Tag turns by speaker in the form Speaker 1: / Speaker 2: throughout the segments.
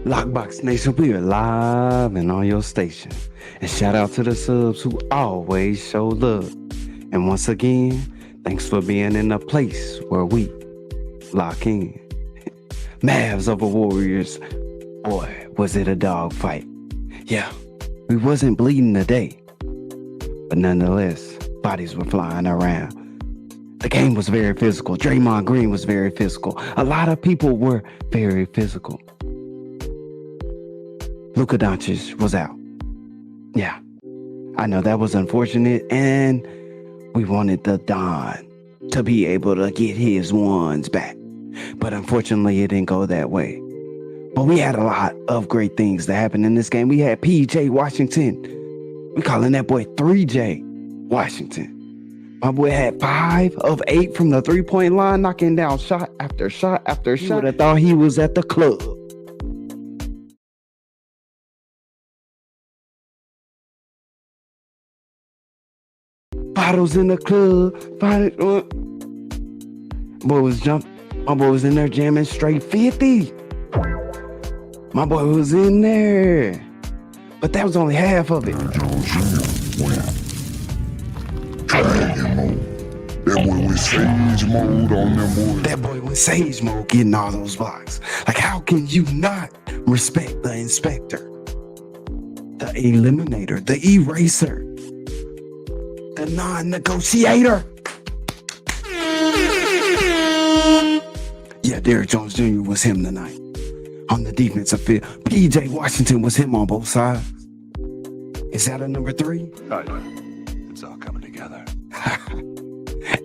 Speaker 1: Lockbox Nation, we are live and on your station. And shout out to the subs who always show love. And once again, thanks for being in a place where we lock in. Mavs over Warriors. Boy, was it a dog fight. Yeah, we wasn't bleeding today. But nonetheless, bodies were flying around. The game was very physical. Draymond Green was very physical. A lot of people were very physical. Luka was out. Yeah, I know that was unfortunate, and we wanted the Don to be able to get his ones back. But unfortunately, it didn't go that way. But we had a lot of great things that happened in this game. We had pjwashington. We calling that boy 3J Washington. My boy had 5 of 8 from the three-point line, knocking down shot after shot after shot. You would have thought he was at the club. Bottles in the club. Boy was jumping. My boy was in there jamming straight 50. My boy was in there. But that was only half of it.
Speaker 2: Dragon mode. That boy went sage mode on them boys.
Speaker 1: That boy went sage mode getting all those blocks. Like, how can you not respect the inspector, the eliminator, the eraser, the non-negotiator? Yeah, Derrick Jones Jr. was him tonight. On the defensive field, PJ Washington was him on both sides. Is that a number 3?
Speaker 3: It's all coming together.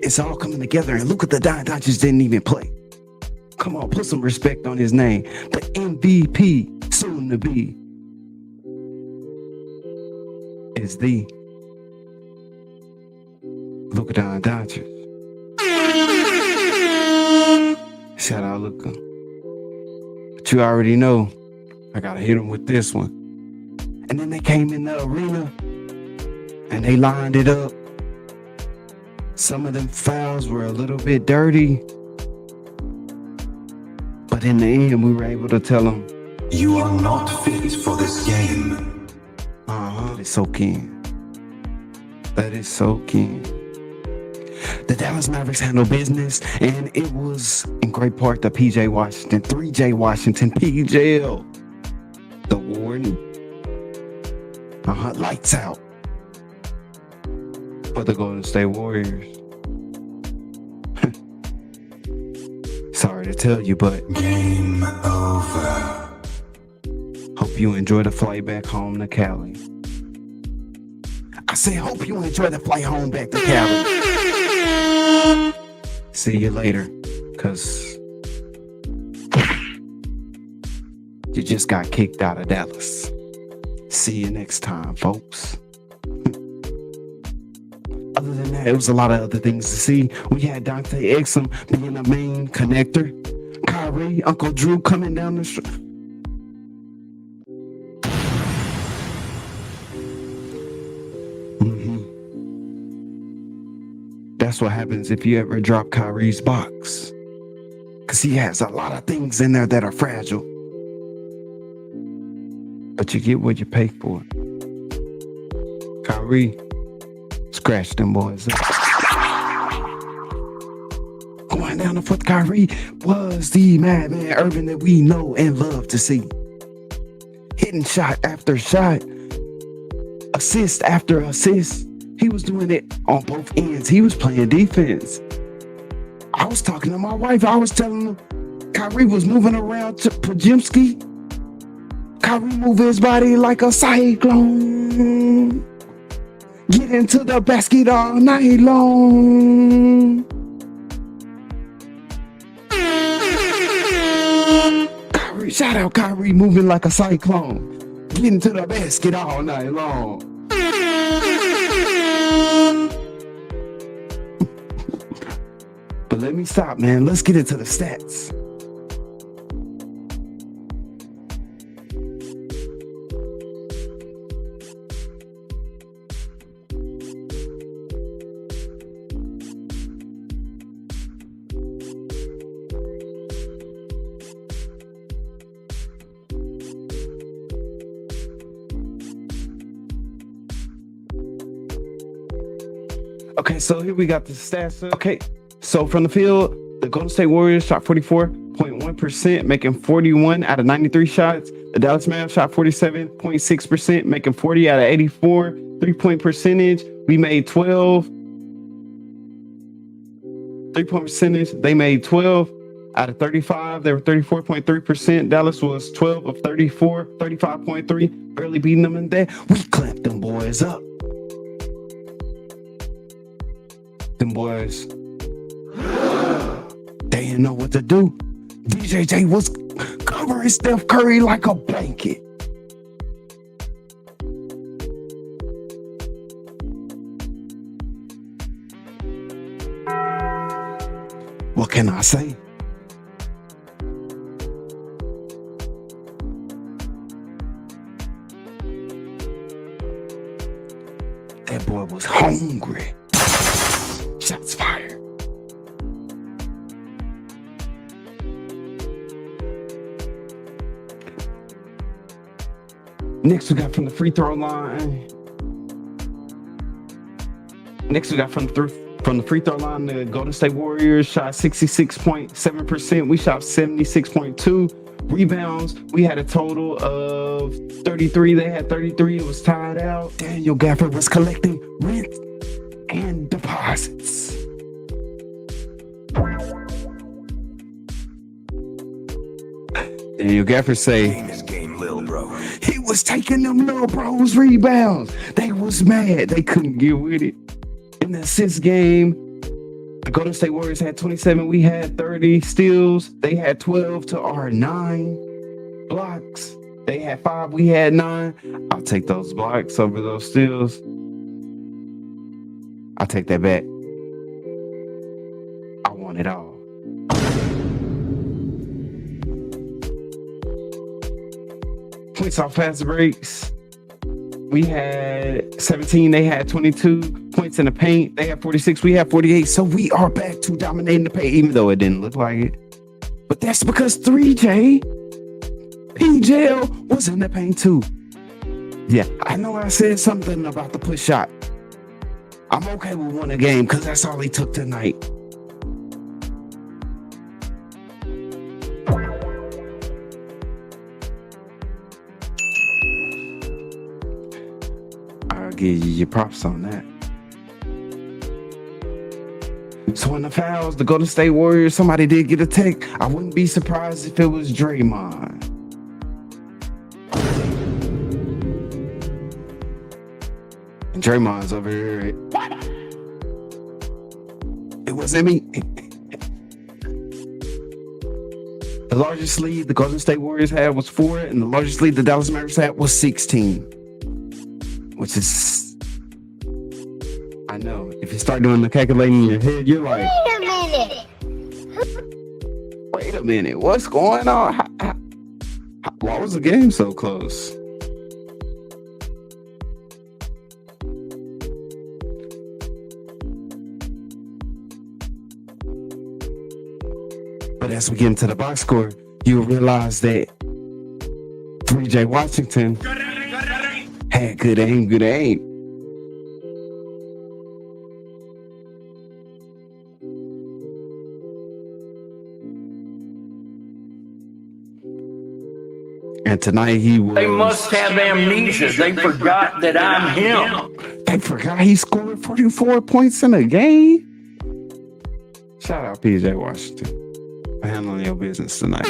Speaker 1: It's all coming together, and look at the Doncic didn't even play. Come on, put some respect on his name. The MVP, soon to be, is the Luka Doncic. Shout out Luka. But you already know, I gotta hit him with this one. And then they came in the arena and they lined it up. Some of them fouls were a little bit dirty, but in the end, we were able to tell them,
Speaker 3: You are not fit for this game.
Speaker 1: it's soak in. That is soak in. The Dallas Mavericks handled business, and it was in great part to PJ Washington, 3J Washington, PJL. The warning. Lights out for the Golden State Warriors. Sorry to tell you, but
Speaker 3: Game over.
Speaker 1: hope you enjoy the flight back home to Cali. I say, hope you enjoy the flight home back to Cali. See you later, cause you just got kicked out of Dallas. See you next time, folks. Other than that, it was a lot of other things to see. We had Dante Exum being the main connector. Kyrie, Uncle Drew coming down the street. That's what happens if you ever drop Kyrie's box. Because he has a lot of things in there that are fragile. But you get what you pay for. Kyrie, scratch them boys up. Going down the foot, Kyrie was the madman Irving that we know and love to see. Hitting shot after shot, assist after assist. He was doing it on both ends. He was playing defense. I was talking to my wife. I was telling her Kyrie was moving around to Pajimski. Kyrie move his body like a cyclone. Get into the basket all night long. Kyrie, shout out Kyrie moving like a cyclone. Get into the basket all night long. But let me stop, man. Let's get into the stats. Okay, so here we got the stats. Okay, so from the field, the Golden State Warriors shot 44.1%, making 41 out of 93 shots. The Dallas Mavericks shot 47.6%, making 40 out of 84. 3-point percentage, we made 12. 3-point percentage, they made 12 out of 35. They were 34.3%. Dallas was 12 of 34, 35.3, barely beating them in there. We clamped them boys up. Them boys, they didn't know what to do. DJJ was covering Steph Curry like a blanket. What can I say? That boy was hungry. Shots fired. Next, we got from the free throw line. From the free throw line, the Golden State Warriors shot 66.7%. We shot 76.2. Rebounds, we had a total of 33. They had 33. It was tied out. Daneilgafford was collecting rent and deposits. Daneilgafford say,
Speaker 3: Game, little bro.
Speaker 1: he was taking them little bros rebounds. They was mad. They couldn't get with it. In the assist game, the Golden State Warriors had 27. We had 30 steals. They had 12 to our 9 blocks. They had 5. We had 9. I'll take those blocks over those steals. I'll take that back. I want it all. Points off fast breaks. We had 17. They had 22 points in the paint. They had 46. We had 48. So we are back to dominating the paint, even though it didn't look like it. But that's because 3J, PJL was in the paint too. Yeah, I know I said something about the push shot. I'm okay with winning a game because that's all he took tonight. Give you your props on that. So in the fouls, the Golden State Warriors, somebody did get a tech. I wouldn't be surprised if it was Draymond. And Draymond's over here. It wasn't me. The largest lead the Golden State Warriors had was 4, and the largest lead the Dallas Mavericks had was 16. Which is, I know, if you start doing the calculating in your head, you're like, wait a minute, what's going on? Why was the game so close? But as we get into the box score, you'll realize that pjwashington had good aim. And tonight he was...
Speaker 4: They must have amnesia. They forgot that I'm him.
Speaker 1: They forgot he scored 44 points in a game. Shout out PJ Washington for handling your business tonight.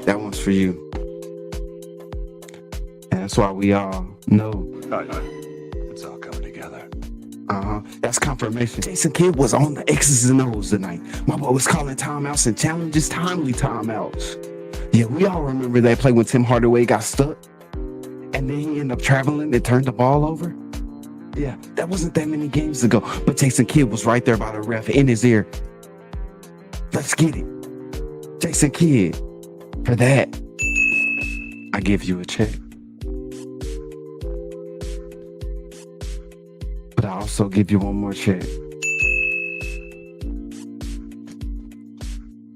Speaker 1: That one's for you. And that's why we all know.
Speaker 3: It's all coming together.
Speaker 1: That's confirmation. Jason Kidd was on the X's and O's tonight. My boy was calling timeouts and challenges, timely timeouts. Yeah, we all remember that play when Tim Hardaway got stuck. And then he ended up traveling and turned the ball over. Yeah, that wasn't that many games ago. But Jason Kidd was right there by the ref in his ear. Let's get it. Jason Kidd. For that, I give you a check. But I also give you one more check.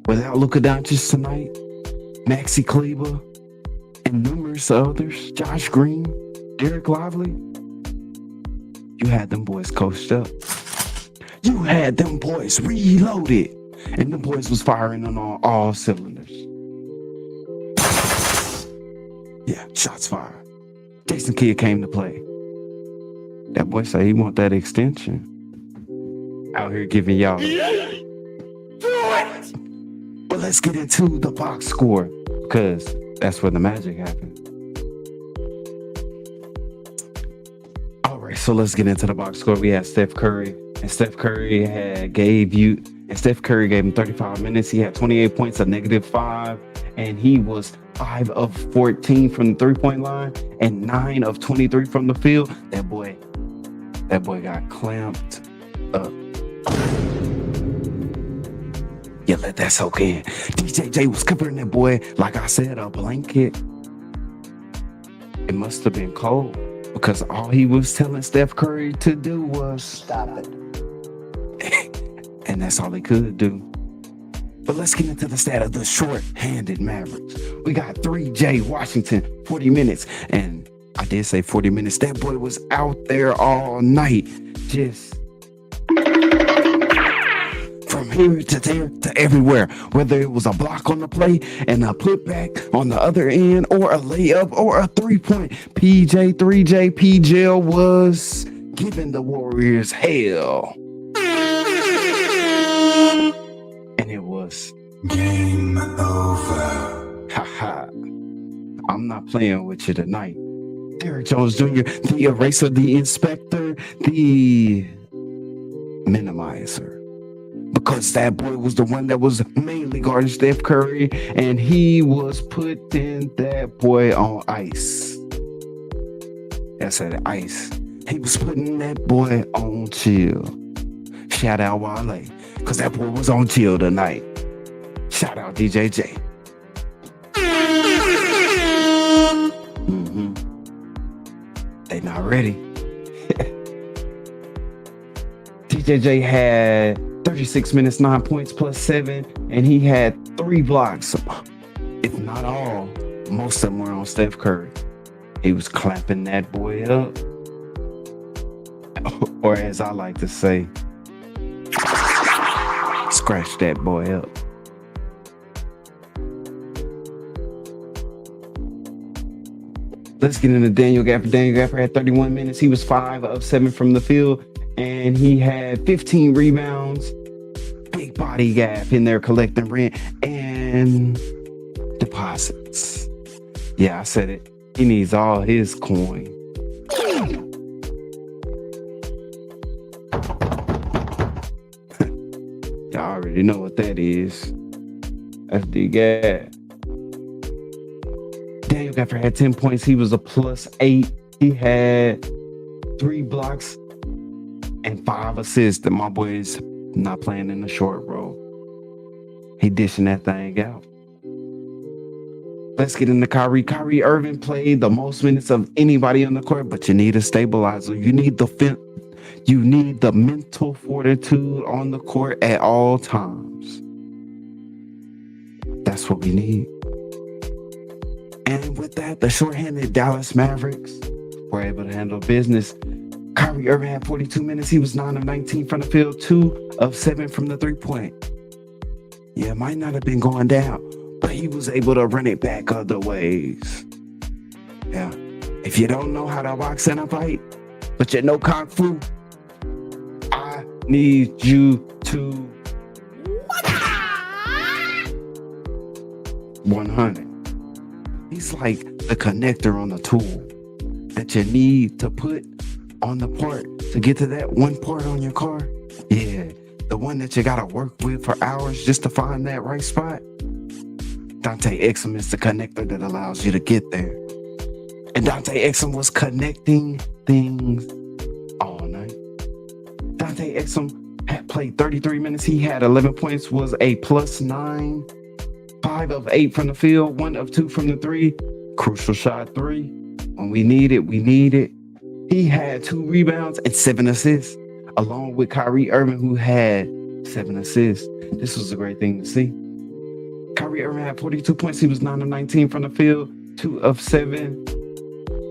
Speaker 1: Without Luka Doncic tonight, Maxi Kleber, and numerous others, Josh Green, Derek Lively, You had them boys coached up. You had them boys reloaded. And the boys was firing on all cylinders. Yeah, shots fired. Jason Kidd came to play. That boy said he want that extension. Out here giving y'all. Do it! But let's get into the box score, because that's where the magic happened. All right, so let's get into the box score. We had Steph Curry, and Steph Curry gave him 35 minutes. He had 28 points, a -5, and he was 5 of 14 from the 3-point line and 9 of 23 from the field. That boy got clamped up. Yeah, let that soak in. DJJ was covering that boy, like I said, a blanket. It must have been cold, because all he was telling Steph Curry to do was
Speaker 5: stop it.
Speaker 1: And that's all he could do. But let's get into the stat of the short-handed Mavericks. We got pjwashington, 40 minutes. And I did say 40 minutes. That boy was out there all night, just from here to there to everywhere. Whether it was a block on the play and a putback on the other end, or a layup, or a 3-point. PJ was giving the Warriors hell. And it was
Speaker 3: game over.
Speaker 1: Haha. I'm not playing with you tonight. Derrick Jones Jr., the eraser, the inspector, the minimizer. Because that boy was the one that was mainly guarding Steph Curry, and he was putting that boy on ice. I said ice. He was putting that boy on chill. Shout out Wale, because that boy was on chill tonight. Shout out DJJ. They not ready. DJJ had 36 minutes, 9 points plus 7, and he had 3 blocks. If not all, most of them were on Steph Curry. He was clapping that boy up. Or as I like to say, scratch that boy up. Let's get into Daniel Gafford. Daniel Gafford had 31 minutes. He was 5 of 7 from the field, and he had 15 rebounds. Big body Gaff in there collecting rent and deposits. Yeah, I said it. He needs all his coin. Y'all already know what that is. That's the Gaff. Daniel Gafford had 10 points. He was a +8. He had 3 blocks and 5 assists. And my boy is not playing in the short roll. He dishing that thing out. Let's get into Kyrie. Kyrie Irving played the most minutes of anybody on the court, but you need a stabilizer. You need the mental fortitude on the court at all times. That's what we need. And with that, the shorthanded Dallas Mavericks were able to handle business. Kyrie Irving had 42 minutes. He was 9 of 19 from the field, 2 of 7 from the 3-point. Yeah, it might not have been going down, but he was able to run it back other ways. Yeah. If you don't know how to box in a fight, but you know Kung Fu, I need you to 100. He's like the connector on the tool that you need to put on the part to get to that one part on your car. Yeah, the one that you gotta work with for hours just to find that right spot. Dante Exum is the connector that allows you to get there. And Dante Exum was connecting things all night. Dante Exum had played 33 minutes. He had 11 points, was a +9. 5 of 8 from the field, 1 of 2 from the 3. Crucial shot 3. When we need it, we need it. He had 2 rebounds and 7 assists, along with Kyrie Irving, who had 7 assists. This was a great thing to see. Kyrie Irving had 42 points. He was 9 of 19 from the field, 2 of 7.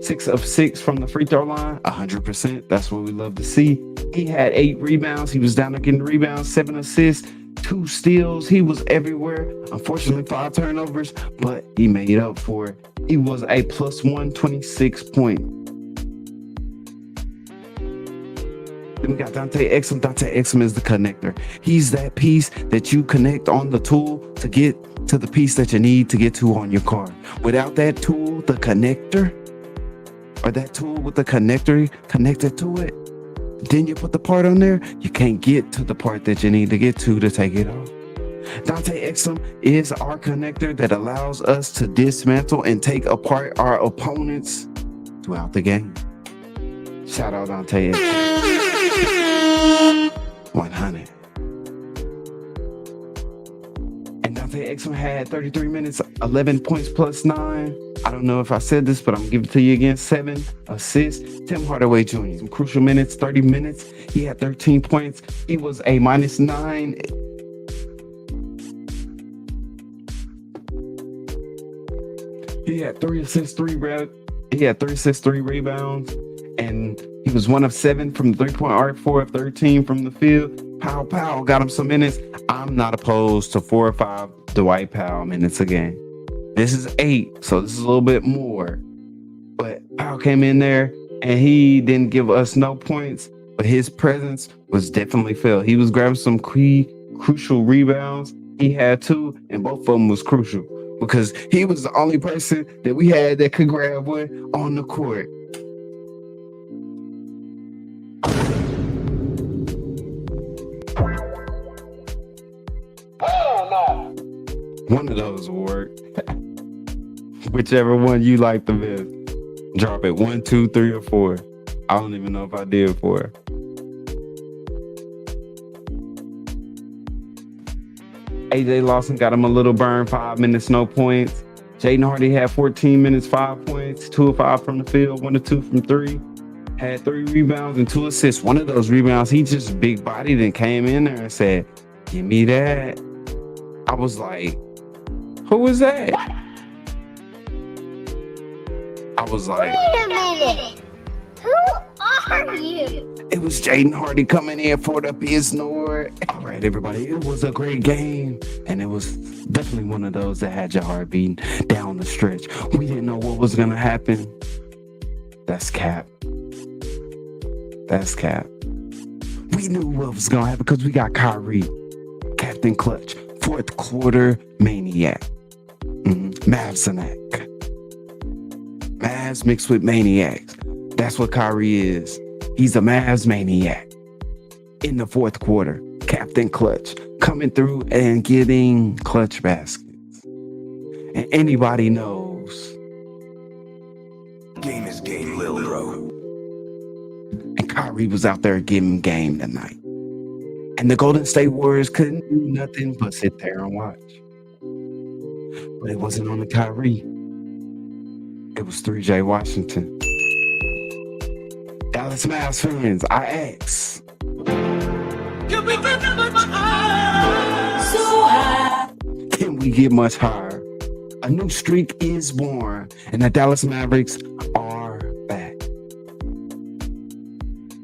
Speaker 1: 6 of 6 from the free throw line, 100%. That's what we love to see. He had 8 rebounds. He was down there getting rebounds, 7 assists, 2 steals. He was everywhere. Unfortunately, 5 turnovers, but he made up for it. He was a plus 126 point. Then we got Dante Exum. Dante Exum is the connector. He's that piece that you connect on the tool to get to the piece that you need to get to on your car. Without that tool, the connector, or that tool with the connector connected to it, then you put the part on there, you can't get to the part that you need to get to take it off. Dante Exum is our connector that allows us to dismantle and take apart our opponents throughout the game. Shout out Dante Exum. 100. And Dante Exum had 33 minutes, 11 points plus 9. I don't know if I said this, but I'm giving it to you again. 7 assists. Tim Hardaway Jr. Some crucial minutes, 30 minutes. He had 13 points. He was a -9. He had 3 assists, 3 rebounds, and he was 1 of 7 from the 3-point arc, 4 of 13 from the field. Powell got him some minutes. I'm not opposed to 4 or 5 Dwight Powell minutes a game. This is 8, so this is a little bit more. But Powell came in there and he didn't give us no points, but his presence was definitely felt. He was grabbing some crucial rebounds. He had 2, and both of them was crucial because he was the only person that we had that could grab one on the court. One of those will work. Whichever one you like the best. Drop it 1, 2, 3, or 4. I don't even know if I did 4. AJ Lawson got him a little burn, 5 minutes, no points. Jaden Hardy had 14 minutes, 5 points, 2 of 5 from the field, 1 of 2 from 3. Had 3 rebounds and 2 assists. One of those rebounds, he just big bodied and came in there and said, "Give me that." I was like, "Who was that?" I was like,
Speaker 5: "Wait a minute. Who are you?"
Speaker 1: It was Jaden Hardy coming in for the Biznord. All right, everybody, it was a great game, and it was definitely one of those that had your heart beating down the stretch. We didn't know what was gonna happen. That's cap. That's cap. We knew what was gonna happen because we got Kyrie, Captain Clutch, 4th quarter maniac. Mavsanac. Mavs mixed with maniacs. That's what Kyrie is. He's a Mavs maniac. In the 4th quarter, Captain Clutch, coming through and getting clutch baskets. And anybody knows,
Speaker 3: Game is game, lil bro.
Speaker 1: and Kyrie was out there giving game tonight. And the Golden State Warriors couldn't do nothing but sit there and watch. But it wasn't on the Kyrie. It was 3J-Washington. Dallas Mavs fans, I ask. Can we get much higher? A new streak is born, and the Dallas Mavericks are back.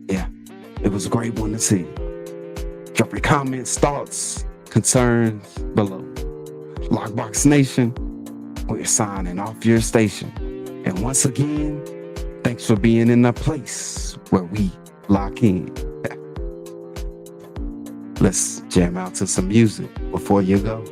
Speaker 1: Yeah, it was a great one to see. Drop your comments, thoughts, concerns below. Lockbox Nation, we're signing off your station. And once again, thanks for being in a place where we lock in. Let's jam out to some music before you go.